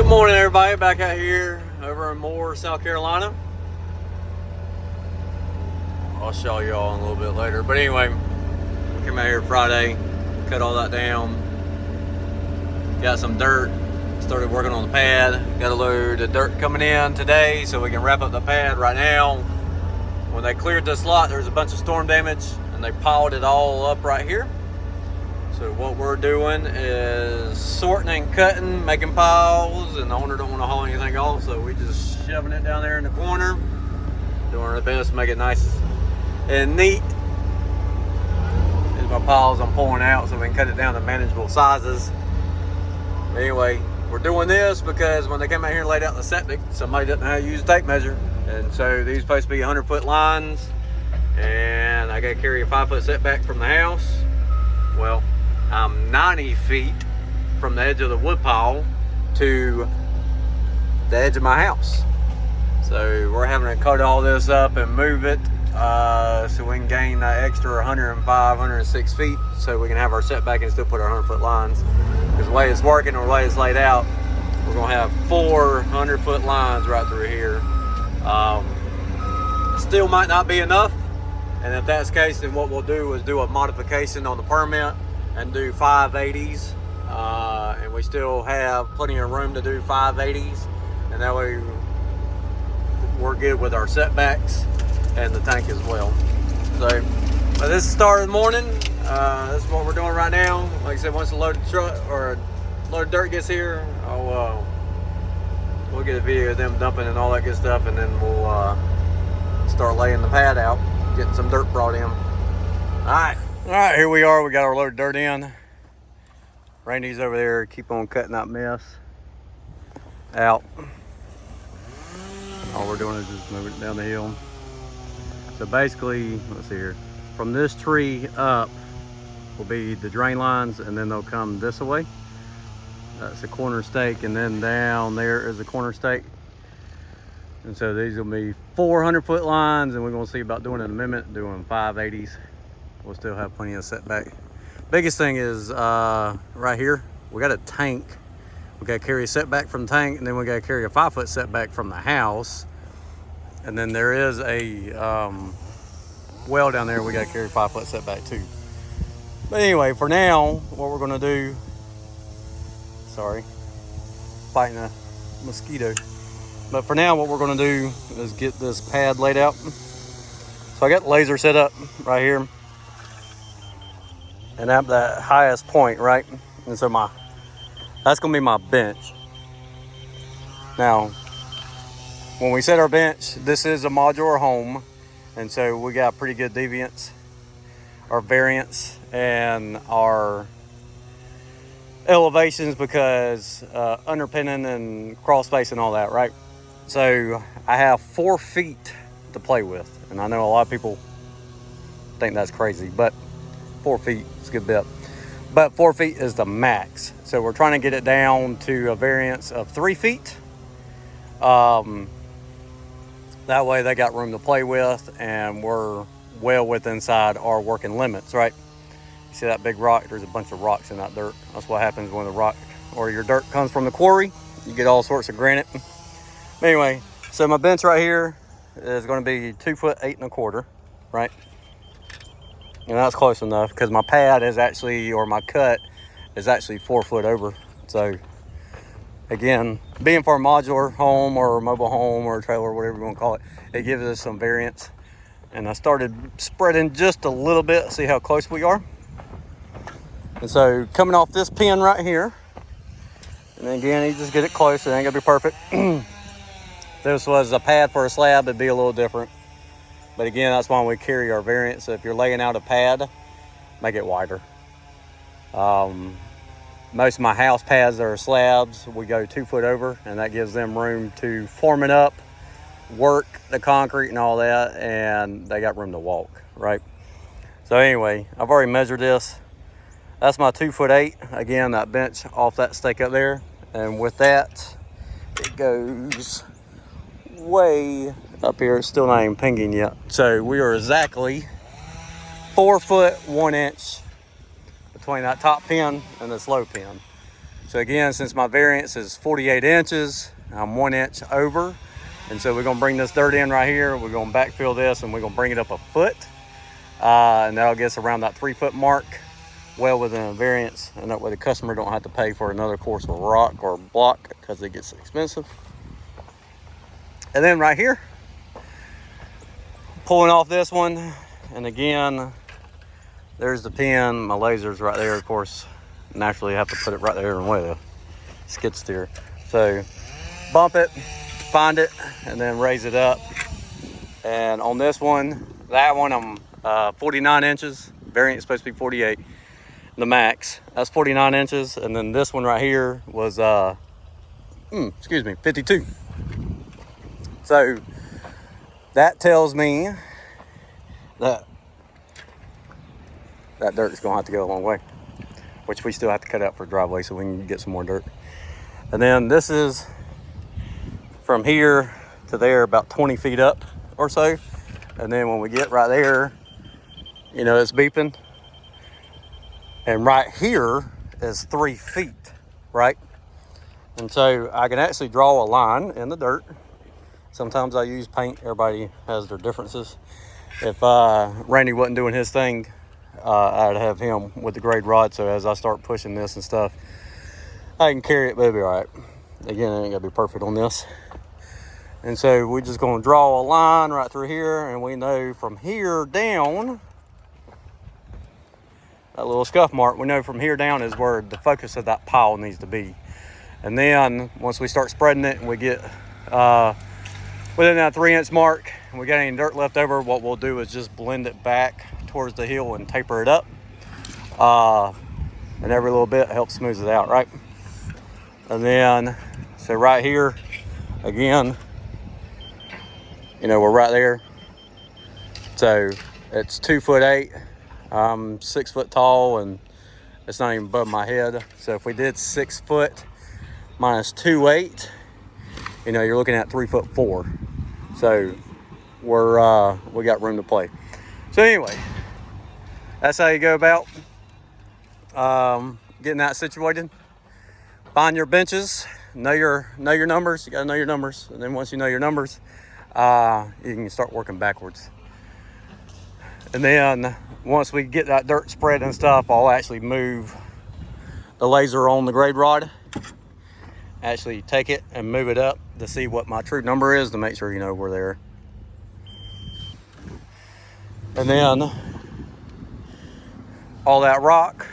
Good morning, everybody. Back out here over in Moore, South Carolina. I'll show y'all in a little bit later. But anyway, we came out here Friday, cut all that down, got some dirt, started working on the pad. Got a load of dirt coming in today so we can wrap up the pad right now. When they cleared this lot, there was a bunch of storm damage and they piled it all up right here. So what we're doing is sorting and cutting, making piles, and the owner don't want to haul anything off, so we just shoving it down there in the corner, doing our best to make it nice and neat. These are my piles I'm pulling out so we can cut it down to manageable sizes. But anyway, we're doing this because when they came out here and laid out the septic, somebody didn't know how to use a tape measure. And so these are supposed to be 100-foot lines, and I got to carry a 5-foot setback from the house. Well, I'm 90 feet from the edge of the wood pile to the edge of my house. So we're having to cut all this up and move it so we can gain that extra 105, 106 feet so we can have our setback and still put our 100-foot lines. Because the way it's working or the way it's laid out, we're going to have 4 100-foot lines right through here. Still might not be enough. And if that's the case, then what we'll do is do a modification on the permit and do 580s, and we still have plenty of room to do 580s, and that way we're good with our setbacks and the tank as well. So this is the start of the morning. This is what we're doing right now. Like I said, once the loaded truck or loaded dirt gets here, we'll get a video of them dumping and all that good stuff, and then we'll start laying the pad out, getting some dirt brought in. All right, here we are. We got our load of dirt in. Randy's over there, keep on cutting that mess out. All we're doing is just moving it down the hill. So basically, let's see here. From this tree up will be the drain lines, and then they'll come this way. That's a corner stake, and then down there is a corner stake. And so these will be 400-foot lines, and we're gonna see about doing an amendment, doing 580s. We'll still have plenty of setback. Biggest thing is right here, we got a tank. We got to carry a setback from the tank, and then we got to carry a 5-foot setback from the house. And then there is a well down there we got to carry a 5-foot setback too. But anyway, for now, what we're going to do, sorry, fighting a mosquito. But for now, what we're going to do is get this pad laid out. So I got the laser set up right here. And at that highest point, right? And so that's gonna be my bench. Now, when we set our bench, this is a modular home. And so we got pretty good deviance, or variance, and our elevations because underpinning and crawl space and all that, right? So I have 4 feet to play with. And I know a lot of people think that's crazy, but 4 feet is a good bit. But 4 feet is the max. So we're trying to get it down to a variance of 3 feet. That way they got room to play with, and we're well within inside our working limits, right? You see that big rock? There's a bunch of rocks in that dirt. That's what happens when the rock or your dirt comes from the quarry. You get all sorts of granite. But anyway, so my bench right here is going to be 2 foot 8 1/4, right? And that's close enough because my pad is actually, or my cut is actually 4 foot over. So again, being for a modular home or a mobile home or a trailer, whatever you want to call it, it gives us some variance. And I started spreading just a little bit, see how close we are. And so coming off this pin right here, and then again, you just get it close. It ain't gonna be perfect. If this was a pad for a slab, it'd be a little different. But again, that's why we carry our variance. So if you're laying out a pad, make it wider. Most of my house pads are slabs. We go 2 foot over, and that gives them room to form it up, work the concrete and all that, and they got room to walk, right? So anyway, I've already measured this. That's my 2 foot 8. Again, that bench off that stake up there. And with that, it goes way up here. It's still not even pinging yet. So we are exactly 4 foot 1 inch between that top pin and this low pin. So again, since my variance is 48 inches, I'm 1 inch over. And so we're gonna bring this dirt in right here. We're gonna backfill this and we're gonna bring it up a foot. And that'll get us around that 3 foot mark, well within a variance. And that way the customer don't have to pay for another course of rock or block because it gets expensive. And then right here, pulling off this one. And again, there's the pin. My laser's right there, of course. Naturally have to put it right there in the way of the skid steer. So bump it, find it, and then raise it up. And on this one, that one I'm 49 inches. Variant is supposed to be 48, the max. That's 49 inches. And then this one right here was 52. So that tells me that dirt is gonna have to go a long way, which we still have to cut out for driveway so we can get some more dirt. And then this is from here to there about 20 feet up or so. And then when we get right there, you know, it's beeping. And right here is 3 feet, right? And so I can actually draw a line in the dirt. Sometimes I use paint. Everybody has their differences. If Randy wasn't doing his thing, I'd have him with the grade rod. So as I start pushing this and stuff, I can carry it, but it'll be all right. Again, it ain't gonna be perfect on this. And so we're just gonna draw a line right through here, and we know from here down, that little scuff mark, we know from here down is where the focus of that pile needs to be. And then once we start spreading it and we get within that 3 inch mark and we got any dirt left over, what we'll do is just blend it back towards the hill and taper it up. And every little bit helps smooth it out, right? And then, so right here, again, you know, we're right there. So it's 2'8". I'm 6 foot tall and it's not even above my head. So if we did 6 foot minus 2'8", you know, you're looking at 3'4". So we got room to play. So anyway, that's how you go about getting that situated. Find your benches, know your numbers. You gotta know your numbers, and then once you know your numbers, you can start working backwards. And then once we get that dirt spread and stuff, I'll actually move the laser on the grade rod. Actually take it and move it up to see what my true number is, to make sure you know we're there. And then all that rock,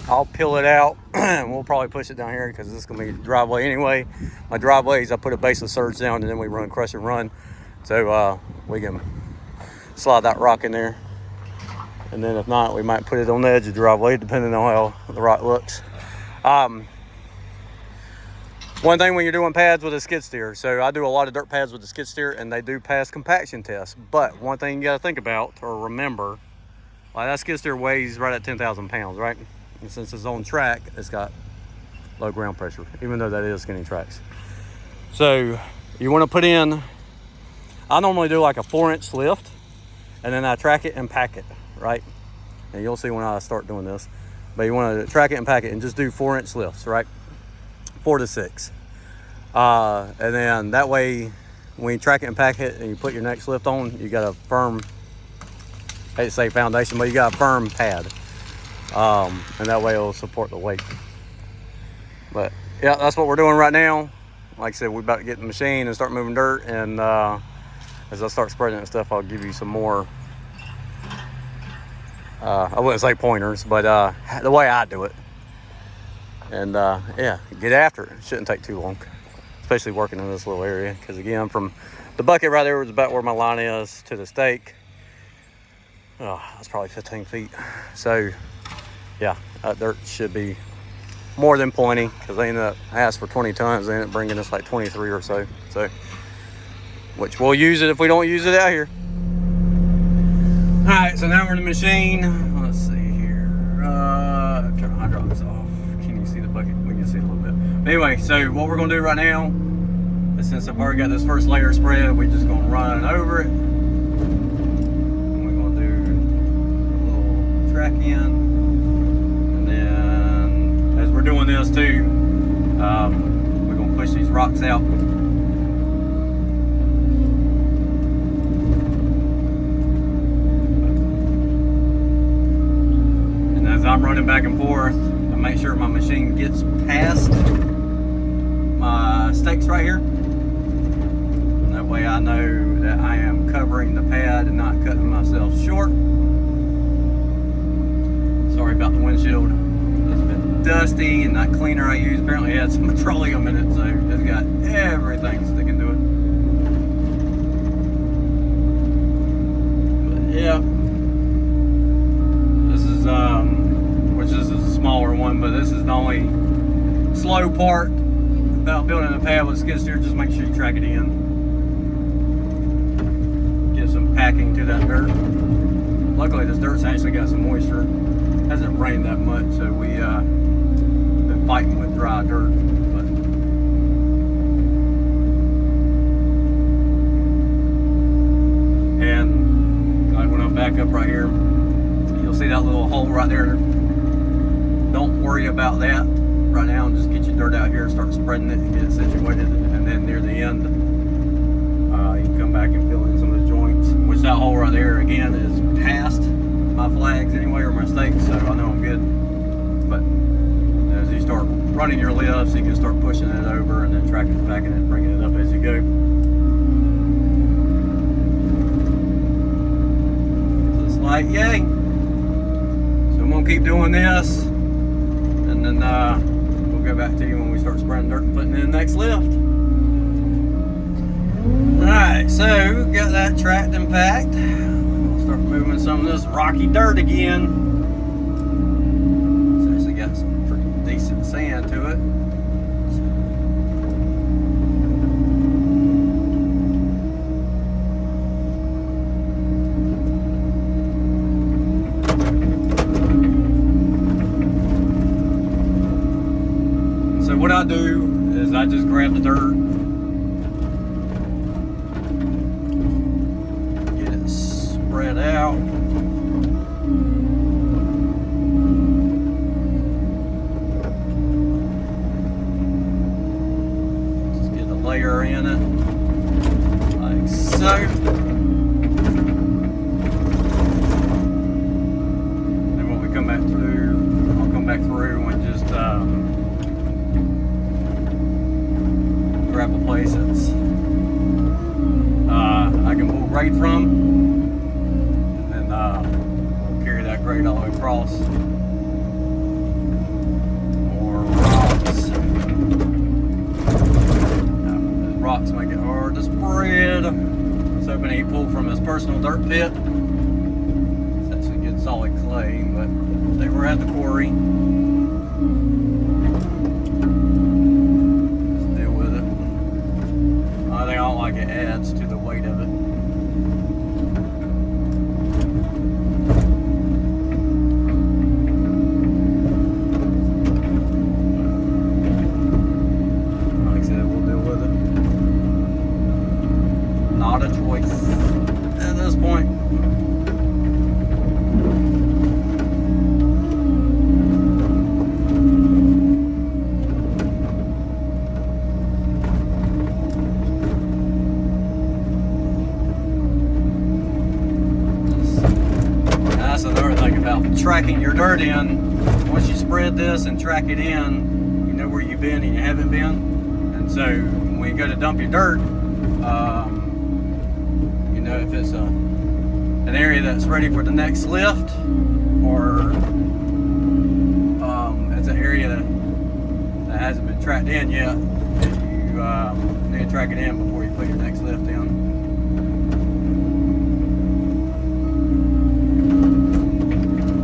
I'll peel it out and we'll probably push it down here because this is gonna be driveway anyway. My driveways, I put a baseless surge down and then we run crush and run. So we can slide that rock in there. And then if not, we might put it on the edge of the driveway depending on how the rock looks. One thing when you're doing pads with a skid steer, so I do a lot of dirt pads with the skid steer and they do pass compaction tests. But one thing you gotta think about or remember, like that skid steer weighs right at 10,000 pounds, right? And since it's on track, it's got low ground pressure, even though that is skinny tracks. So you wanna put in, I normally do like a 4-inch lift and then I track it and pack it, right? And you'll see when I start doing this, but you wanna track it and pack it and just do 4-inch lifts, right? 4 to 6. And then that way, when you track it and pack it and you put your next lift on, you got a firm, I hate to say foundation, but you got a firm pad. And that way it'll support the weight. But yeah, that's what we're doing right now. Like I said, we're about to get in the machine and start moving dirt. And as I start spreading and stuff, I'll give you some more, I wouldn't say pointers, but the way I do it. And yeah, get after it. It shouldn't take too long, especially working in this little area. Because again, from the bucket right there was about where my line is to the stake. Oh, that's probably 15 feet. So yeah, that dirt should be more than plenty, because they ended up asked for 20 tons. They ended up bringing us like 23 or so. So, which we'll use it if we don't use it out here. All right, so now we're in the machine. Let's see here. Turn the hydraulics off. Bucket, we can see a little bit. But anyway, so what we're gonna do right now is, since I've already got this first layer spread, we're just gonna run over it. And we're gonna do a little track in. And then as we're doing this too. We're gonna push these rocks out. And as I'm running back and forth, I make sure my machine gets past my stakes right here. And that way I know that I am covering the pad and not cutting myself short. Sorry about the windshield. It's been dusty, and that cleaner I used apparently had some petroleum in it, so it's got everything sticking to it. But yeah, this is which is a smaller one, but this is the only slow part about building a pad with skid steer. Just make sure you track it in. Give some packing to that dirt. Luckily, this dirt's actually got some moisture. Hasn't rained that much, so we been fighting with dry dirt. But and like when I'm back up right here, you'll see that little hole right there. Don't worry about that right now. Just get your dirt out here, start spreading it, and get it situated. And then near the end, you can come back and fill in some of the joints. Which that hole right there again is past my flags anyway, or my stakes, so I know I'm good. But as you start running your lifts, you can start pushing it over and then tracking it back and bringing it up as you go. Just like yay. So I'm gonna keep doing this, and then we'll go back to you when we start spreading dirt and putting in the next lift. Alright, so got that tracked and packed. Start moving some of this rocky dirt again. It's actually got some pretty decent sand to it. So what I do is I just grab the dirt, spread out. Just get a layer in it, like so. Then when we come back through, I'll come back through and just grab a place that's I can pull grade from. Carry that grade all the way across. Or rocks. The rocks make it hard to spread. I was hoping he'd pull from his personal dirt pit. It's actually good solid clay, but they were at the quarry. Just deal with it. I think I don't like it adds to the weight of it. Not a choice at this point. That's another thing about tracking your dirt in. Once you spread this and track it in, you know where you've been and you haven't been. And so when you go to dump your dirt, you know if it's an area that's ready for the next lift, or it's an area that hasn't been tracked in yet, you need to track it in before you put your next lift in.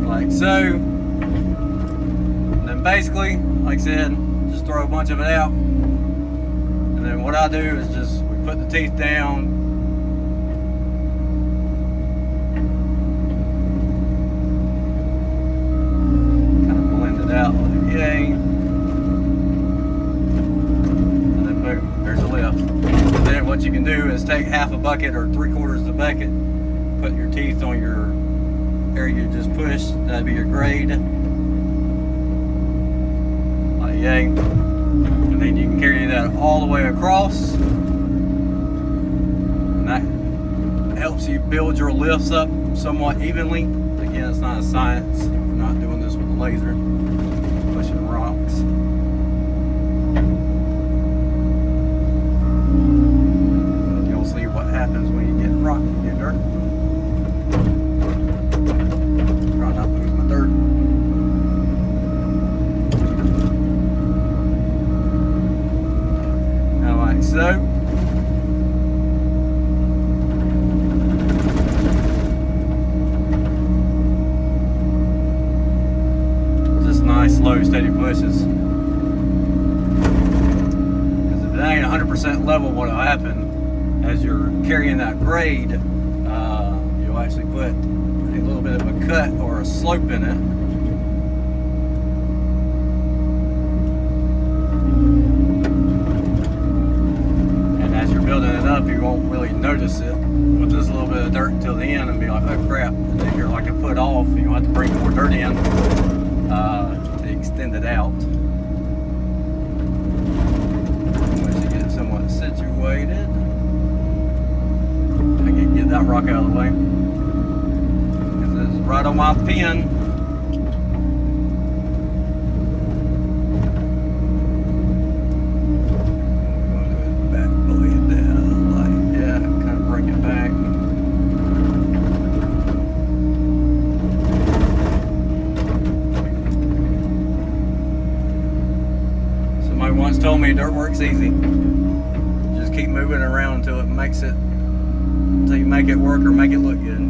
Like so. And then basically, like I said, just throw a bunch of it out. And then what I do is just, we put the teeth down, kind of blend it out like yay, and then boom, there's a lift. And then what you can do is take half a bucket or 3/4 of the bucket, put your teeth on your area you just pushed, that'd be your grade. yay. And then you can carry that all the way across. And that helps you build your lifts up somewhat evenly. Again, it's not a science. We're not doing this with a laser. Pushing rocks. You'll see what happens when you get rock and get dirt. Try not to lose my dirt. Alright, so nice, slow, steady pushes. Because if it ain't 100% level, what'll happen as you're carrying that grade, you'll actually put a little bit of a cut or a slope in it. And as you're building it up, you won't really notice it with just a little bit of dirt until the end and be like, oh crap. And then you're like a foot off, and you'll have to bring more dirt in. To extend it out. Once you get it somewhat situated, I can get that rock out of the way. Because it's right on my pin. I'm going to do it back blade down, like, yeah, kind of bring it back. Once told me dirt work's easy. Just keep moving around until it makes it, until you make it work or make it look good.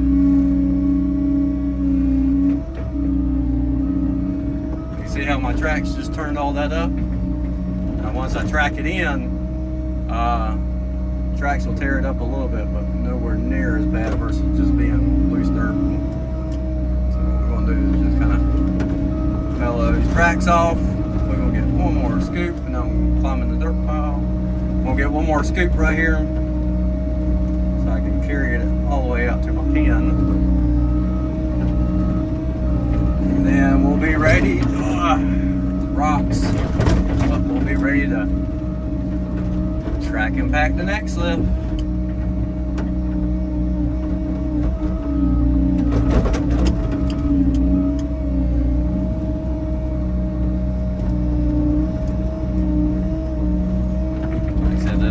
You see how my tracks just turned all that up? Now once I track it in, tracks will tear it up a little bit, but nowhere near as bad versus just being loose dirt. So what we're going to do is just kind of mellow these tracks off. We're going to get one more scoop, and I'm climbing the dirt pile. We'll get one more scoop right here so I can carry it all the way out to my pin. And then we'll be ready. Rocks. But we'll be ready to track and pack the next lift.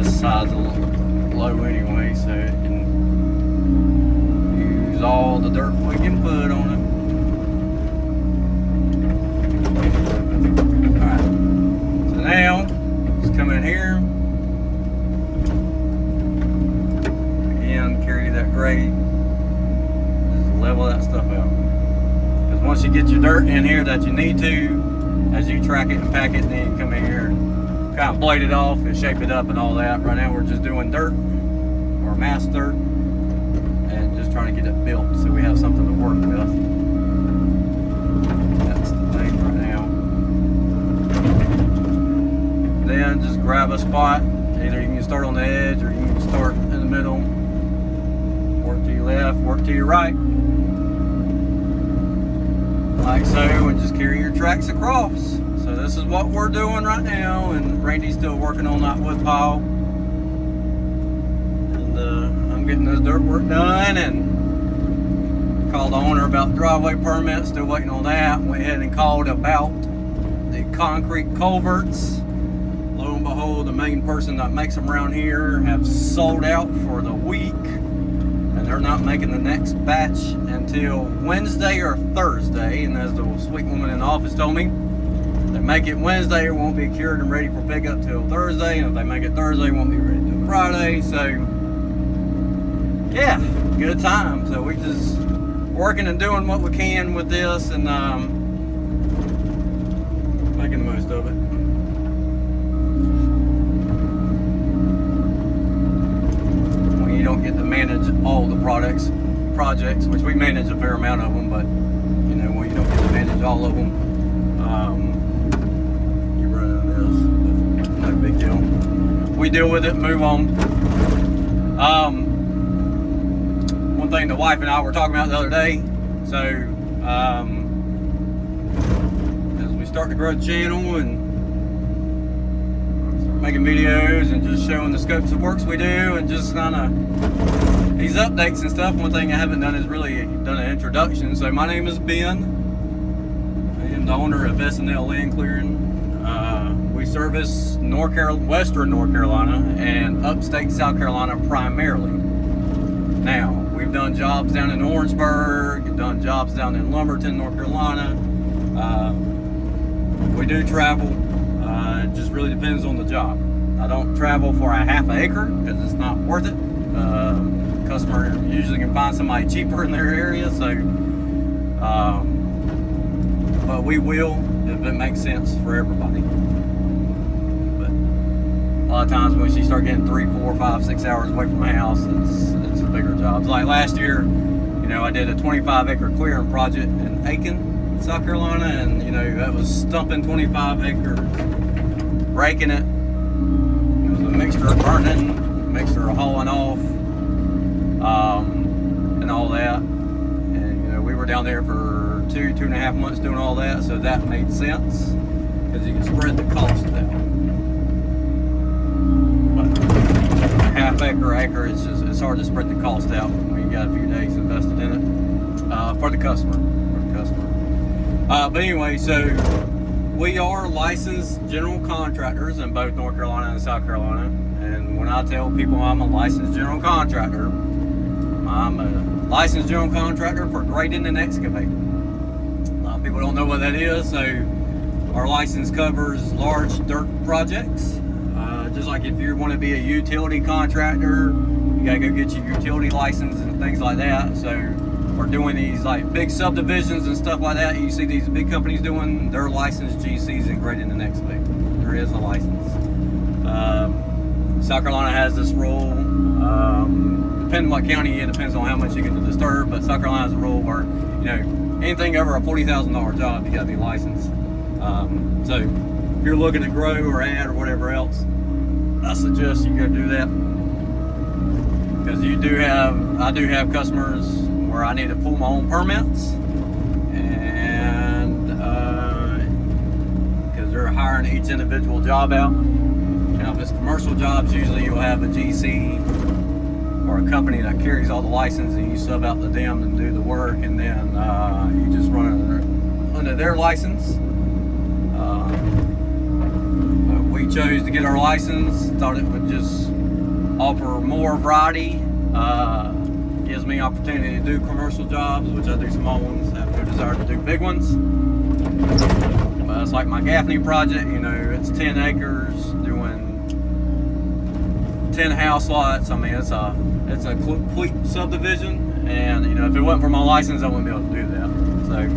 Side's a little low anyway, so it can use all the dirt we can put on it. Alright, so now just come in here and carry that grade, just level that stuff out. Because once you get your dirt in here that you need to, as you track it and pack it, then you come in here and kind of blade it off and shape it up and all that. Right now we're just doing dirt or mass dirt and just trying to get it built so we have something to work with. That's the thing right now. Then just grab a spot. Either you can start on the edge or you can start in the middle. Work to your left, work to your right. Like so, and just carry your tracks across. So this is what we're doing right now, and Randy's still working on that wood pile. And I'm getting this dirt work done, and called the owner about driveway permit, still waiting on that. Went ahead and called about the concrete culverts. Lo and behold, the main person that makes them around here have sold out for the week, and they're not making the next batch until Wednesday or Thursday. And as the sweet woman in the office told me, if they make it Wednesday, it won't be cured and ready for pickup till Thursday. And if they make it Thursday, it won't be ready till Friday. So, yeah, good time. So we just working and doing what we can with this, and making the most of it. When you don't get to manage all the projects, which we manage a fair amount of them, but you know, when you don't get to manage all of them, you run into this. No big deal. We deal with it, move on. One thing the wife and I were talking about the other day, so as we start to grow the channel and making videos and just showing the scopes of works we do and just kind of these updates and stuff. One thing I haven't done is really done an introduction. So my name is Ben. I am the owner of S&L Land Clearing. We service Western North Carolina and upstate South Carolina primarily. Now, we've done jobs down in Orangeburg, we've done jobs down in Lumberton, North Carolina. We do travel. It just really depends on the job. I don't travel for a half an acre because it's not worth it. Customer usually can find somebody cheaper in their area, so but we will if it makes sense for everybody. But a lot of times when you start getting 3, 4, 5, 6 hours away from my house, it's a bigger job. Like last year, you know, I did a 25-acre clearing project in Aiken, South Carolina, and you know, that was stumping 25 acres, raking it. It was a mixture of burning, a mixture of hauling off, and all that. And you know, we were down there for 2.5 months doing all that, so that made sense because you can spread the cost out. But half acre, it's hard to spread the cost out when you got a few days invested in it for the customer. But anyway, so we are licensed general contractors in both North Carolina and South Carolina. And when I tell people I'm a licensed general contractor, I'm a licensed general contractor for grading and excavating. A lot of people don't know what that is, so our license covers large dirt projects. Just like if you want to be a utility contractor, you gotta go get your utility license and things like that. So we're doing these like big subdivisions and stuff like that. You see these big companies doing, they're licensed GCs in grading and excavating. There is a license. South Carolina has this rule. Depending on what county, it depends on how much you get to disturb, but South Carolina has a rule where, you know, anything over a $40,000 job, you gotta be licensed. So if you're looking to grow or add or whatever else, I suggest you go do that. Because I do have customers where I need to pull my own permits, and because they're hiring each individual job out. Now, if it's commercial jobs, usually you'll have a GC or a company that carries all the license, and you sub out to them and do the work, and then you just run under their license. But we chose to get our license, thought it would just offer more variety. Gives me opportunity to do commercial jobs, which I do small ones. I have no desire to do big ones. But it's like my Gaffney project, you know, it's 10 acres doing 10 house lots. I mean, it's a complete subdivision, and you know, if it wasn't for my license, I wouldn't be able to do that. So,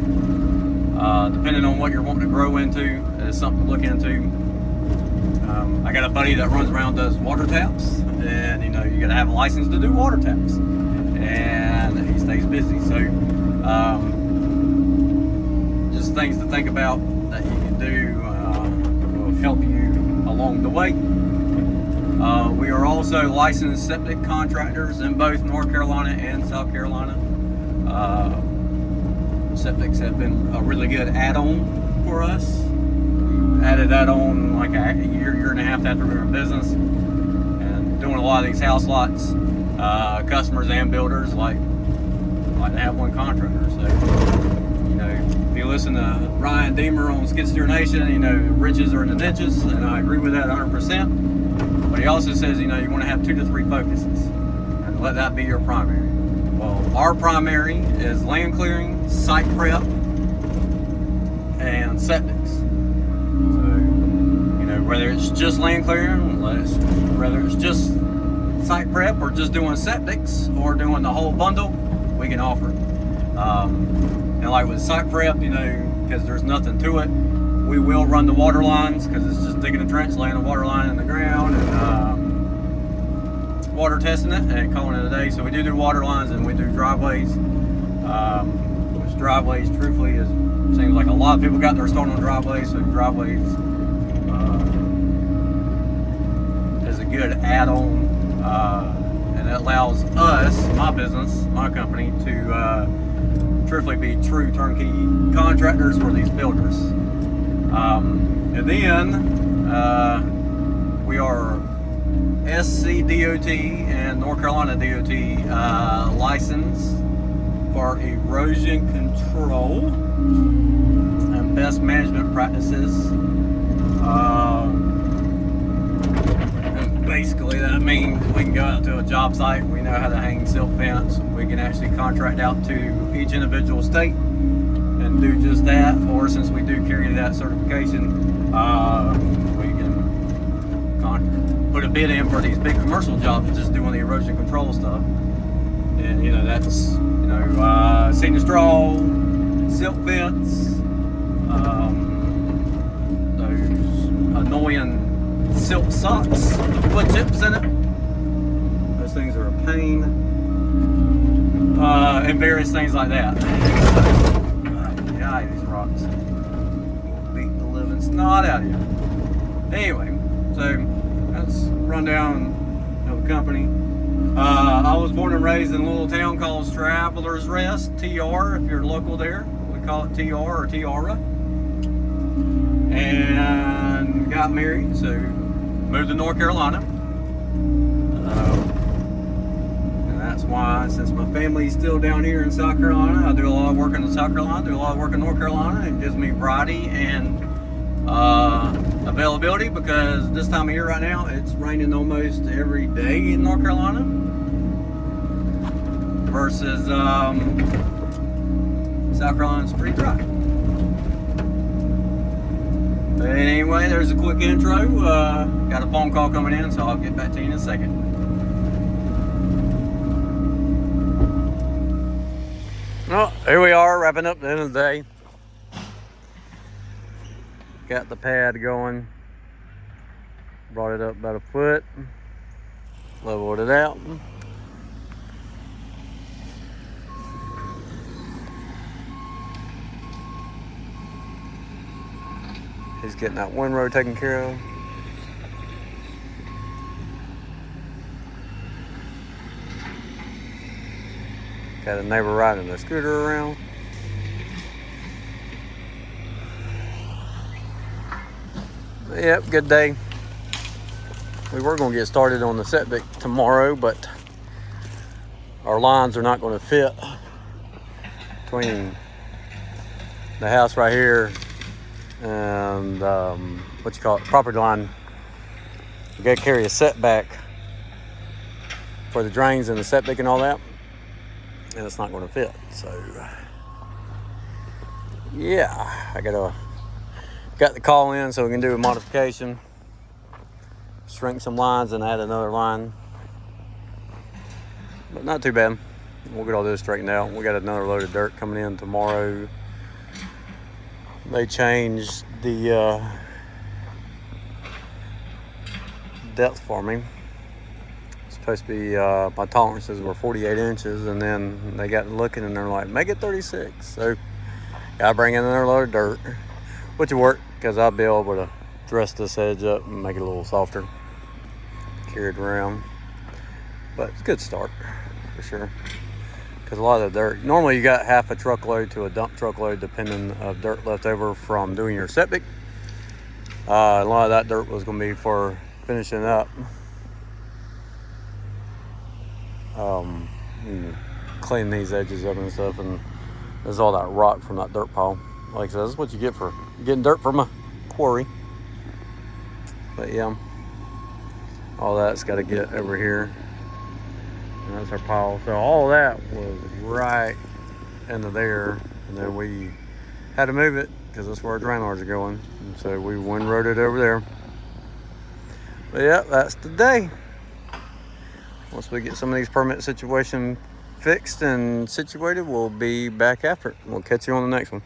depending on what you're wanting to grow into, it's something to look into. I got a buddy that runs around, does water taps, and you know, you got to have a license to do water taps, and he stays busy. So, just things to think about that you can do will help you along the way. We are also licensed septic contractors in both North Carolina and South Carolina. Septics have been a really good add-on for us. We added that on like a year and a half after we were in business, and doing a lot of these house lots. Customers and builders like to have one contractor. So, you know, if you listen to Ryan Deemer on Skid Steer Nation, you know, riches are in the niches, and I agree with that 100%. But he also says, you know, you want to have 2 to 3 focuses, and let that be your primary. Well, our primary is land clearing, site prep, and septics. So, you know, whether it's just land clearing, whether it's just site prep, or just doing septics, or doing the whole bundle, we can offer it. And like with site prep, you know, because there's nothing to it, we will run the water lines, because it's just digging a trench, laying a water line in the ground, and water testing it, and calling it a day. So we do water lines, and we do driveways. Which driveways, truthfully, seems like a lot of people got their start on driveways. So driveways is a good add-on, and it allows us, my business, my company, to truthfully be true turnkey contractors for these builders. And then We are SCDOT and North Carolina DOT licensed for erosion control and best management practices. And basically that means we can go out to a job site, we know how to hang silt fence, we can actually contract out to each individual state and do just that, or since we do carry that certification, we can put a bid in for these big commercial jobs just doing the erosion control stuff. And you know, that's, you know, senior straw, silt fence, those annoying silt socks, wood chips in it. Those things are a pain, and various things like that. These rocks will beat the living snot out of you. Anyway, so that's rundown of the company. I was born and raised in a little town called Travelers Rest, TR, if you're local there. We call it TR or Tiara. And got married, so moved to North Carolina. And that's why, since my family's still down here in South Carolina, I do a lot of work in South Carolina, do a lot of work in North Carolina. It gives me variety and availability, because this time of year right now, it's raining almost every day in North Carolina. Versus South Carolina's pretty dry. But anyway, there's a quick intro. Got a phone call coming in, so I'll get back to you in a second. Well, here we are, wrapping up the end of the day. Got the pad going. Brought it up about a foot. Leveled it out. He's getting that windrow taken care of. Got a neighbor riding a scooter around. Yep, good day. We were going to get started on the septic tomorrow, but our lines are not going to fit between the house right here and property line. We got to carry a setback for the drains and the septic and all that, and it's not going to fit. So yeah, I got the call in so we can do a modification, shrink some lines and add another line, but not too bad. We'll get all this straightened out. We got another load of dirt coming in tomorrow. They changed the depth for me. It's supposed to be, my tolerances were 48 inches, and then they got looking and they're like, make it 36. So gotta bring in another load of dirt, which will work because I'll be able to dress this edge up and make it a little softer, carry it around. But it's a good start for sure. Because a lot of the dirt, normally you got half a truckload to a dump truckload depending of dirt left over from doing your septic. A lot of that dirt was going to be for finishing up, cleaning these edges up and stuff, and there's all that rock from that dirt pile. Like I said, that's what you get for getting dirt from a quarry. But yeah, all that's got to get over here. And that's our pile. So all that was right into there, and then we had to move it because that's where our drain lines are going. And so we windrowed it over there. But yeah, that's the day. Once we get some of these permit situation fixed and situated, we'll be back after it. We'll catch you on the next one.